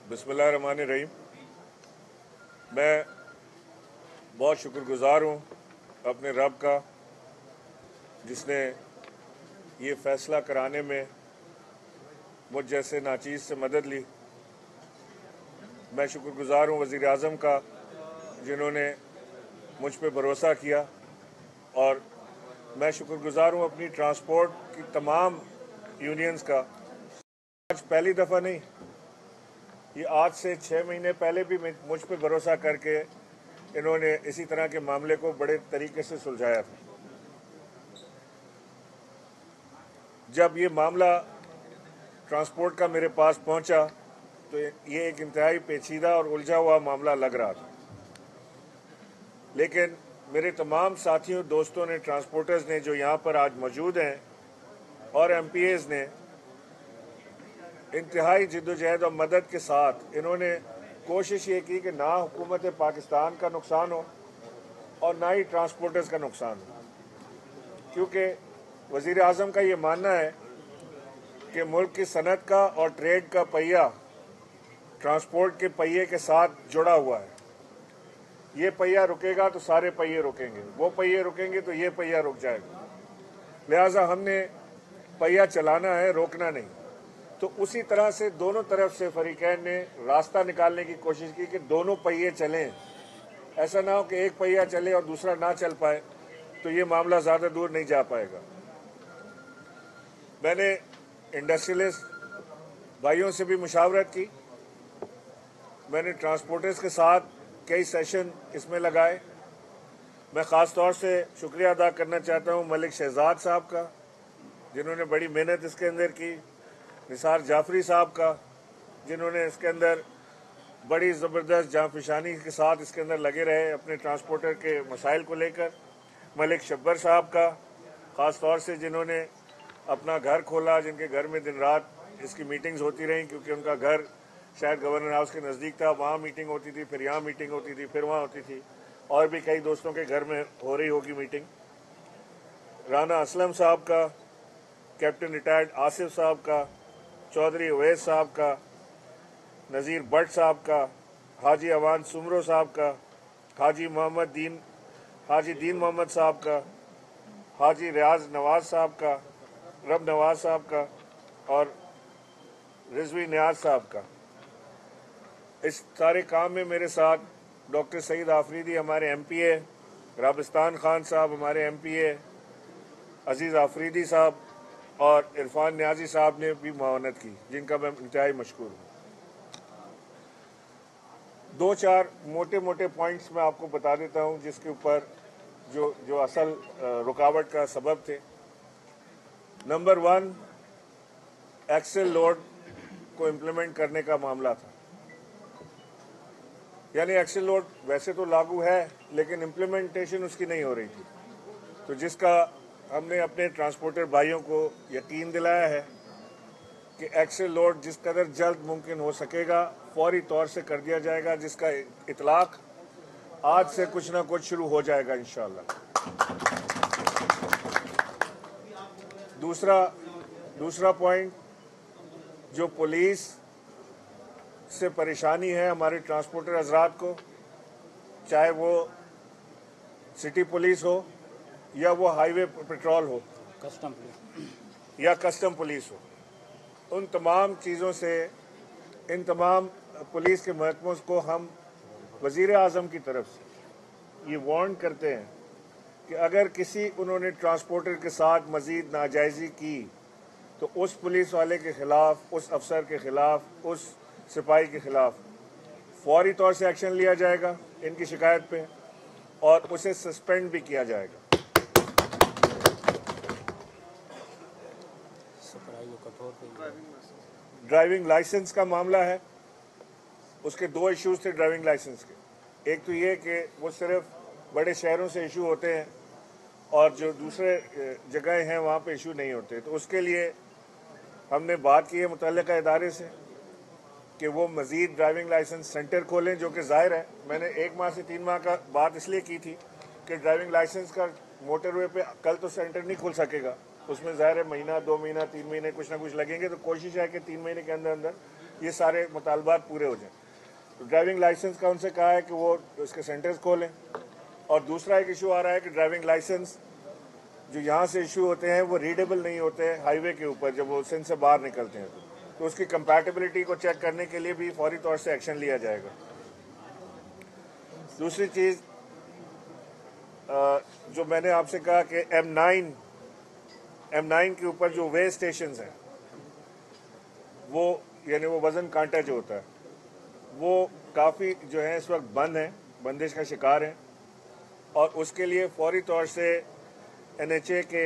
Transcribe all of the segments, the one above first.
बिस्मिल्लाहिर्रहमानिर्रहीम। मैं बहुत शुक्रगुज़ार हूँ अपने रब का जिसने ये फ़ैसला कराने में मुझ जैसे नाचीज़ से मदद ली। मैं शुक्रगुज़ार हूँ वज़ीर आज़म का जिन्होंने मुझ पे भरोसा किया, और मैं शुक्रगुज़ार हूँ अपनी ट्रांसपोर्ट की तमाम यूनियंस का। आज पहली दफ़ा नहीं, ये आज से 6 महीने पहले भी मुझ पे भरोसा करके इन्होंने इसी तरह के मामले को बड़े तरीके से सुलझाया था। जब ये मामला ट्रांसपोर्ट का मेरे पास पहुंचा तो ये एक इंतहाई पेचीदा और उलझा हुआ मामला लग रहा था, लेकिन मेरे तमाम साथियों दोस्तों ने, ट्रांसपोर्टर्स ने जो यहाँ पर आज मौजूद हैं, और MPAs ने इंतहाई जिद्दोजहद और मदद के साथ इन्होंने कोशिश ये की कि ना हुकूमत पाकिस्तान का नुकसान हो और ना ही ट्रांसपोर्टर्स का नुकसान हो, क्योंकि वज़ीर आज़म का ये मानना है कि मुल्क की सनत का और ट्रेड का पहिया ट्रांसपोर्ट के पहिए के साथ जुड़ा हुआ है। ये पहिया रुकेगा तो सारे पहिए रुकेंगे, वो पहिए रुकेंगे तो ये पहिया रुक जाएगा। लिहाजा हमने पहिया चलाना है, रोकना नहीं। तो उसी तरह से दोनों तरफ से फरीकैन ने रास्ता निकालने की कोशिश की कि दोनों पहिए चलें। ऐसा ना हो कि एक पहिया चले और दूसरा ना चल पाए, तो ये मामला ज़्यादा दूर नहीं जा पाएगा। मैंने इंडस्ट्रियलिस्ट भाइयों से भी मुशावरत की। मैंने ट्रांसपोर्टर्स के साथ कई सेशन इसमें लगाए। मैं ख़ास तौर से शुक्रिया अदा करना चाहता हूँ मलिक शहजाद साहब का, जिन्होंने बड़ी मेहनत इसके अंदर की, निसार जाफरी साहब का, जिन्होंने इसके अंदर बड़ी ज़बरदस्त जांफिशानी के साथ इसके अंदर लगे रहे अपने ट्रांसपोर्टर के मसाइल को लेकर, मलिक शब्बर साहब का ख़ास तौर से जिन्होंने अपना घर खोला, जिनके घर में दिन रात इसकी मीटिंग्स होती रहीं, क्योंकि उनका घर शायद गवर्नर हाउस के नज़दीक था। वहाँ मीटिंग होती थी, फिर यहाँ मीटिंग होती थी, फिर वहाँ होती थी, और भी कई दोस्तों के घर में हो रही होगी मीटिंग। राना असलम साहब का, कैप्टन रिटायर्ड आसिफ साहब का, चौधरी अवैस साहब का, नज़ीर भट्ट साहब का, हाजी अवान सुमरो साहब का, हाजी दीन मोहम्मद साहब का, हाजी रियाज नवाज साहब का, रब नवाज साहब का, और रिजवी नियाज साहब का। इस सारे काम में मेरे साथ डॉक्टर सईद आफरीदी हमारे MPA, राबिस्तान खान साहब हमारे MPA, अजीज़ आफरीदी साहब और इरफान नियाजी साहब ने भी मुआवनत की, जिनका मैं इंतहाई मशकूर हूँ। 2-4 मोटे मोटे पॉइंट्स मैं आपको बता देता हूँ जिसके ऊपर जो असल रुकावट का सबब थे। नंबर 1, एक्सेल लोड को इम्प्लीमेंट करने का मामला था। यानी एक्सेल लोड वैसे तो लागू है, लेकिन इम्प्लीमेंटेशन उसकी नहीं हो रही थी, तो जिसका हमने अपने ट्रांसपोर्टर भाइयों को यकीन दिलाया है कि एक्सेल लोड जिस कदर जल्द मुमकिन हो सकेगा फौरी तौर से कर दिया जाएगा, जिसका इतलाक आज से कुछ ना कुछ शुरू हो जाएगा इंशाअल्लाह। दूसरा पॉइंट, जो पुलिस से परेशानी है हमारे ट्रांसपोर्टर हजरात को, चाहे वो सिटी पुलिस हो या वो हाईवे पेट्रोल हो या कस्टम पुलिस हो, उन तमाम चीज़ों से, इन तमाम पुलिस के महकमों को हम वज़ीर आज़म की तरफ से ये वार्न करते हैं कि अगर किसी उन्होंने ट्रांसपोर्टर के साथ मज़ीद नाजायज़ी की तो उस पुलिस वाले के ख़िलाफ़, उस अफसर के ख़िलाफ़, उस सिपाही के ख़िलाफ़ फौरी तौर से एक्शन लिया जाएगा इनकी शिकायत पे, और उसे सस्पेंड भी किया जाएगा। ड्राइविंग लाइसेंस का मामला है, उसके 2 इश्यूज़ थे ड्राइविंग लाइसेंस के। एक तो ये कि वो सिर्फ बड़े शहरों से इशू होते हैं और जो दूसरे जगह हैं वहाँ पे इशू नहीं होते, तो उसके लिए हमने बात की है मुतल्लिका इदारे से कि वो मज़ीद ड्राइविंग लाइसेंस सेंटर खोलें, जो कि ज़ाहिर है मैंने 1 माह से 3 माह का बात इसलिए की थी कि ड्राइविंग लाइसेंस का मोटरवे पे कल तो सेंटर नहीं खुल सकेगा, उसमें ज़ाहिर है महीना, 2 महीना, 3 महीने कुछ ना कुछ लगेंगे, तो कोशिश है कि 3 महीने के अंदर अंदर ये सारे मुतालबात पूरे हो जाएं। तो ड्राइविंग लाइसेंस का उनसे कहा है कि वो उसके सेंटर्स खोलें। और दूसरा एक इशू आ रहा है कि ड्राइविंग लाइसेंस जो यहाँ से इशू होते हैं वो रीडेबल नहीं होते हैं हाईवे के ऊपर जब वो सिंध से बाहर निकलते हैं, तो उसकी कंपैटिबिलिटी को चेक करने के लिए भी फौरी तौर से एक्शन लिया जाएगा। दूसरी चीज़ जो मैंने आपसे कहा कि M9 के ऊपर जो वे स्टेशन हैं वो यानी वो वज़न कांटा जो होता है वो काफ़ी जो है इस वक्त बंद है, बंदिश का शिकार हैं, और उसके लिए फौरी तौर से NHA के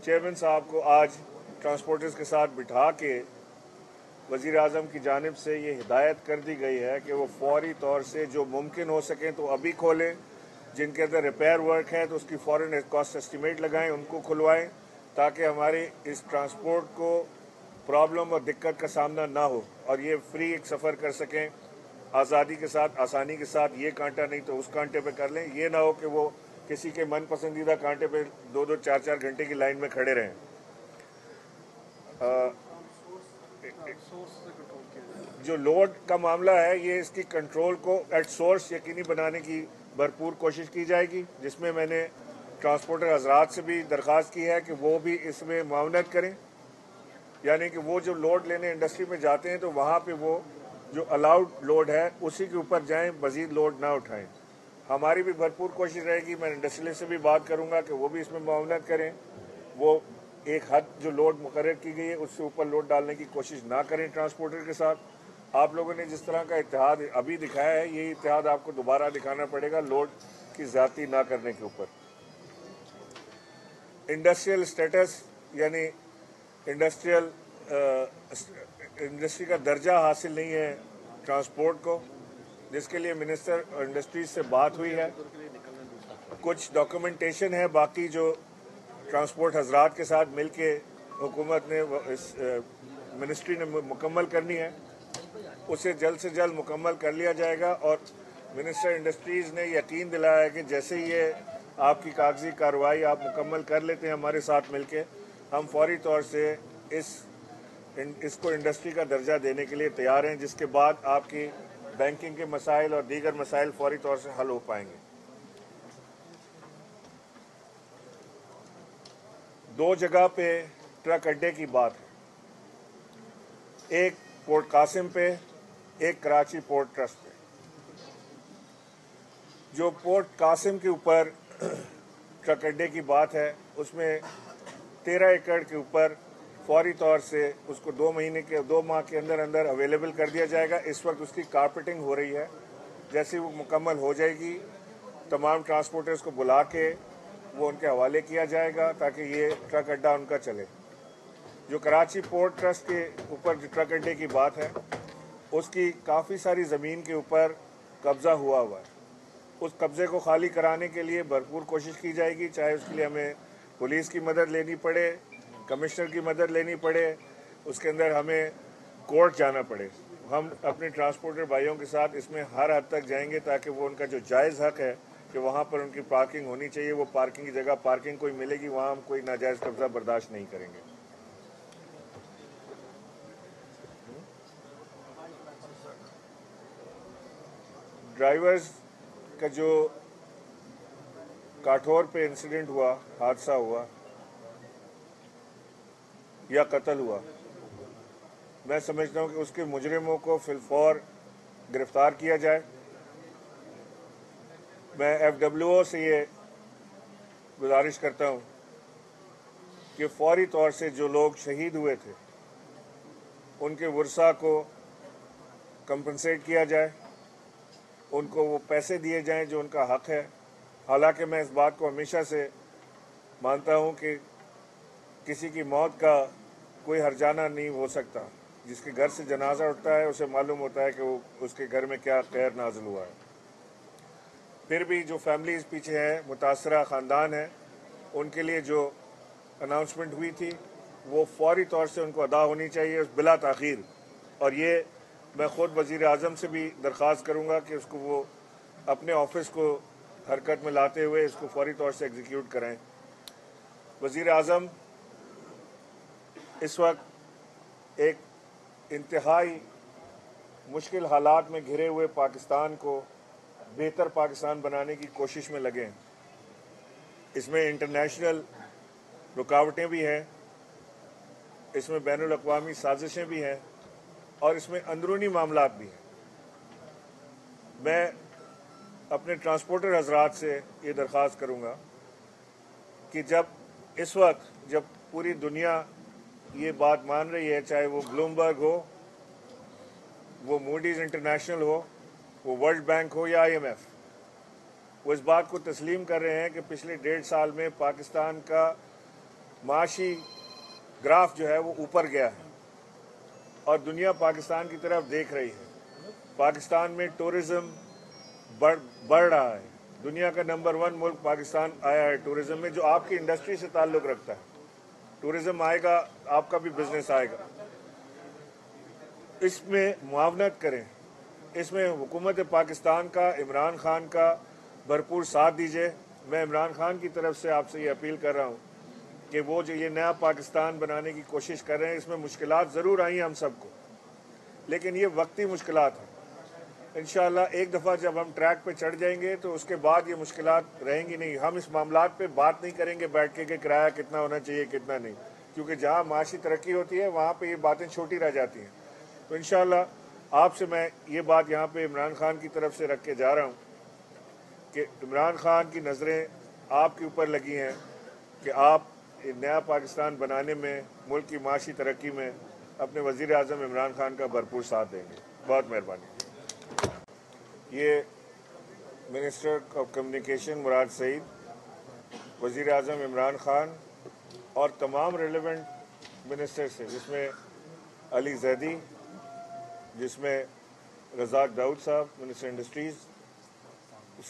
चेयरमैन साहब को आज ट्रांसपोर्टर्स के साथ बिठा के वज़ीर आज़म की जानिब से ये हिदायत कर दी गई है कि वो फौरी तौर से जो मुमकिन हो सकें तो अभी खोलें, जिनके अंदर रिपेयर वर्क है तो उसकी फ़ौरन कॉस्ट एस्टीमेट लगाएं, उनको खुलवाएं, ताकि हमारी इस ट्रांसपोर्ट को प्रॉब्लम और दिक्कत का सामना ना हो और ये फ्री एक सफ़र कर सकें आज़ादी के साथ, आसानी के साथ। ये कांटा नहीं तो उस कांटे पे कर लें, ये ना हो कि वो किसी के मन पसंदीदा कांटे पे 2-2, 4-4 घंटे की लाइन में खड़े रहें। जो लोड का मामला है ये इसकी कंट्रोल को एट सोर्स यकीनी बनाने की भरपूर कोशिश की जाएगी, जिसमें मैंने ट्रांसपोर्टर हजरात से भी दरख्वास्त की है कि वो भी इसमें मावनत करें, यानी कि वो जो लोड लेने इंडस्ट्री में जाते हैं तो वहाँ पे वो जो अलाउड लोड है उसी के ऊपर जाएं, मज़ीद लोड ना उठाएं। हमारी भी भरपूर कोशिश रहेगी, मैं इंडस्ट्रियलिस्ट से भी बात करूँगा कि वो भी इसमें मावनत करें, वो एक हद जो लोड मुकर्रर की गई है उससे ऊपर लोड डालने की कोशिश ना करें ट्रांसपोर्टर के साथ। आप लोगों ने जिस तरह का इत्तेहाद अभी दिखाया है, यही इत्तेहाद आपको दोबारा दिखाना पड़ेगा लोड की ज़्यादती ना करने के ऊपर। इंडस्ट्रियल स्टेटस यानी इंडस्ट्री का दर्जा हासिल नहीं है ट्रांसपोर्ट को, जिसके लिए मिनिस्टर इंडस्ट्रीज से बात हुई है। कुछ डॉक्यूमेंटेशन है बाकी जो ट्रांसपोर्ट हजरात के साथ मिलके हुकूमत ने इस मिनिस्ट्री ने मुकम्मल करनी है, उसे जल्द से जल्द मुकम्मल कर लिया जाएगा। और मिनिस्टर इंडस्ट्रीज़ ने यकीन दिलाया है कि जैसे ही ये आपकी कागजी कार्रवाई आप मुकम्मल कर लेते हैं हमारे साथ मिलके, हम फौरी तौर से इसको इंडस्ट्री का दर्जा देने के लिए तैयार हैं, जिसके बाद आपकी बैंकिंग के मसाइल और दीगर मसाइल फौरी तौर से हल हो पाएंगे। 2 जगह पे ट्रक अड्डे की बात है, एक पोर्ट कासिम पे, एक कराची पोर्ट ट्रस्ट पे। जो पोर्ट कासिम के ऊपर ट्रक अड्डे की बात है उसमें 13 एकड़ के ऊपर फौरी तौर से उसको 2 माह के अंदर अंदर अवेलेबल कर दिया जाएगा। इस वक्त उसकी कारपेटिंग हो रही है, जैसे वो मुकम्मल हो जाएगी तमाम ट्रांसपोर्टर्स को बुला के वो उनके हवाले किया जाएगा ताकि ये ट्रक अड्डा उनका चले। जो कराची पोर्ट ट्रस्ट के ऊपर जो ट्रक अड्डे की बात है उसकी काफ़ी सारी ज़मीन के ऊपर कब्ज़ा हुआ है, उस कब्ज़े को खाली कराने के लिए भरपूर कोशिश की जाएगी, चाहे उसके लिए हमें पुलिस की मदद लेनी पड़े, कमिश्नर की मदद लेनी पड़े, उसके अंदर हमें कोर्ट जाना पड़े। हम अपने ट्रांसपोर्टर भाइयों के साथ इसमें हर हद तक जाएंगे ताकि वो उनका जो जायज़ हक़ है कि वहाँ पर उनकी पार्किंग होनी चाहिए, वो पार्किंग की जगह पार्किंग कोई मिलेगी, वहाँ हम कोई नाजायज़ कब्ज़ा बर्दाश्त नहीं करेंगे। ड्राइवर्स का जो काठौर पे इंसिडेंट हुआ, हादसा हुआ या कत्ल हुआ, मैं समझता हूँ कि उसके मुजरिमों को फिलफौर गिरफ्तार किया जाए। मैं FWO से ये गुजारिश करता हूँ कि फौरी तौर से जो लोग शहीद हुए थे उनके वर्सा को कंपनसेट किया जाए, उनको वो पैसे दिए जाएं जो उनका हक़ है। हालांकि मैं इस बात को हमेशा से मानता हूं कि किसी की मौत का कोई हर्जाना नहीं हो सकता, जिसके घर से जनाजा उठता है उसे मालूम होता है कि वो उसके घर में क्या खैर नाजिल हुआ है। फिर भी जो फैमिलीज़ पीछे हैं, मुतासरा ख़ानदान है, उनके लिए जो अनाउंसमेंट हुई थी वो फौरी तौर से उनको अदा होनी चाहिए बिला ताख़ीर। और ये मैं ख़ुद वज़ीर आज़म से भी दरख्वास्त करूँगा कि उसको वो अपने ऑफिस को हरकत में लाते हुए इसको फौरी तौर से एग्जीक्यूट कराएं। वज़ीर आज़म इस वक्त एक इंतहाई मुश्किल हालात में घिरे हुए पाकिस्तान को बेहतर पाकिस्तान बनाने की कोशिश में लगे हैं। इसमें इंटरनेशनल रुकावटें भी हैं, इसमें बैनुल अक़वामी साजिशें भी हैं और इसमें अंदरूनी मामलात भी हैं। मैं अपने ट्रांसपोर्टर हजरात से ये दरख्वास्त करूँगा कि जब इस वक्त जब पूरी दुनिया ये बात मान रही है, चाहे वो ब्लूमबर्ग हो, वो मूडीज़ इंटरनेशनल हो, वो वर्ल्ड बैंक हो या IMF, वो इस बात को तस्लीम कर रहे हैं कि पिछले 1.5 साल में पाकिस्तान का माशी ग्राफ जो है वो ऊपर गया है और दुनिया पाकिस्तान की तरफ देख रही है। पाकिस्तान में टूरिज़्म बढ़ रहा है। दुनिया का नंबर 1 मुल्क पाकिस्तान आया है टूरिज़्म में, जो आपकी इंडस्ट्री से ताल्लुक़ रखता है। टूरिज़्म आएगा, आपका भी बिजनेस आएगा। इसमें मुआवनत करें, इसमें हुकूमत पाकिस्तान का, इमरान खान का भरपूर साथ दीजिए। मैं इमरान खान की तरफ से आपसे ये अपील कर रहा हूँ कि वो जो ये नया पाकिस्तान बनाने की कोशिश कर रहे हैं, इसमें मुश्किलात ज़रूर आई हम सबको, लेकिन ये वक्ती मुश्किलात हैं। इंशाअल्लाह एक दफ़ा जब हम ट्रैक पे चढ़ जाएंगे तो उसके बाद ये मुश्किलात रहेंगी नहीं। हम इस मामलात पे बात नहीं करेंगे बैठ के कि किराया कितना होना चाहिए, कितना नहीं, क्योंकि जहाँ माशी तरक्की होती है वहाँ पे ये बातें छोटी रह जाती हैं। तो इंशाअल्लाह आपसे मैं ये बात यहाँ पे इमरान खान की तरफ से रख के जा रहा हूँ कि इमरान खान की नज़रें आपके ऊपर लगी हैं कि आप नया पाकिस्तान बनाने में, मुल्क की माशी तरक्की में अपने वज़ीर आज़म इमरान खान का भरपूर साथ देंगे। बहुत मेहरबानी। ये मिनिस्टर ऑफ कम्युनिकेशन मुराद सईद, वज़ीर आज़म इमरान खान और तमाम रेलेवेंट मिनिस्टर से, जिसमें अली जैदी, जिसमें रज़ाक दाऊद साहब मिनिस्टर इंडस्ट्रीज़,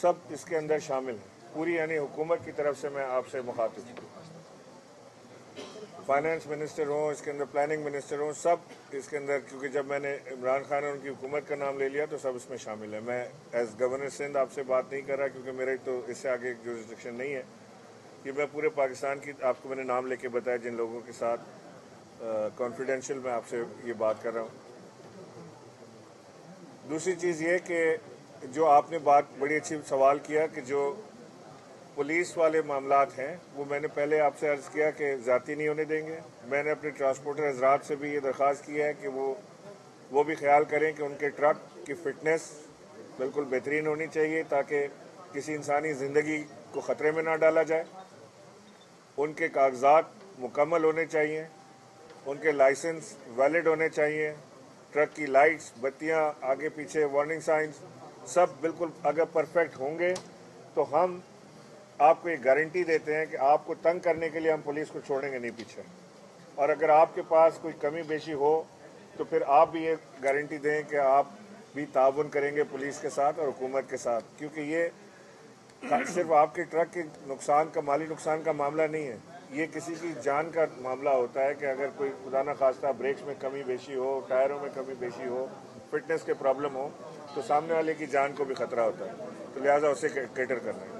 सब इसके अंदर शामिल हैं। पूरी यानी हुकूमत की तरफ से मैं आपसे मुखातिब हूँ। फाइनेंस मिनिस्टर हों, इसके अंदर प्लानिंग मिनिस्टर हों, सब इसके अंदर, क्योंकि जब मैंने इमरान खान और उनकी हुकूमत का नाम ले लिया तो सब इसमें शामिल है। मैं एज गवर्नर सिंध आपसे बात नहीं कर रहा क्योंकि मेरे तो इससे आगे जुरिस्डिक्शन नहीं है। कि मैं पूरे पाकिस्तान की, आपको मैंने नाम लेके बताया जिन लोगों के साथ कॉन्फिडेंशियल मैं आपसे ये बात कर रहा हूँ। दूसरी चीज़ ये कि जो आपने बात बड़ी अच्छी सवाल किया कि जो पुलिस वाले मामलात हैं वो मैंने पहले आपसे अर्ज़ किया कि ज़ाती नहीं होने देंगे। मैंने अपने ट्रांसपोर्टर हजरात से भी ये दरख्वास्त की है कि वो भी ख्याल करें कि उनके ट्रक की फ़िटनेस बिल्कुल बेहतरीन होनी चाहिए ताकि किसी इंसानी ज़िंदगी को ख़तरे में ना डाला जाए। उनके कागजात मुकम्मल होने चाहिए, उनके लाइसेंस वैलिड होने चाहिए, ट्रक की लाइट्स, बत्तियाँ, आगे पीछे वार्निंग साइंस सब बिल्कुल अगर परफेक्ट होंगे तो हम आपको एक गारंटी देते हैं कि आपको तंग करने के लिए हम पुलिस को छोड़ेंगे नहीं पीछे। और अगर आपके पास कोई कमी बेशी हो तो फिर आप भी ये गारंटी दें कि आप भी ताउन करेंगे पुलिस के साथ और हुकूमत के साथ, क्योंकि ये सिर्फ आपके ट्रक के नुकसान का, माली नुकसान का मामला नहीं है, ये किसी की जान का मामला होता है कि अगर कोई खुदा न खास्ता ब्रेक्स में कमी बेशी हो, टायरों में कमी बेशी हो, फिटनेस के प्रॉब्लम हो तो सामने वाले की जान को भी खतरा होता है। तो लिहाजा उसे कैटर करना है।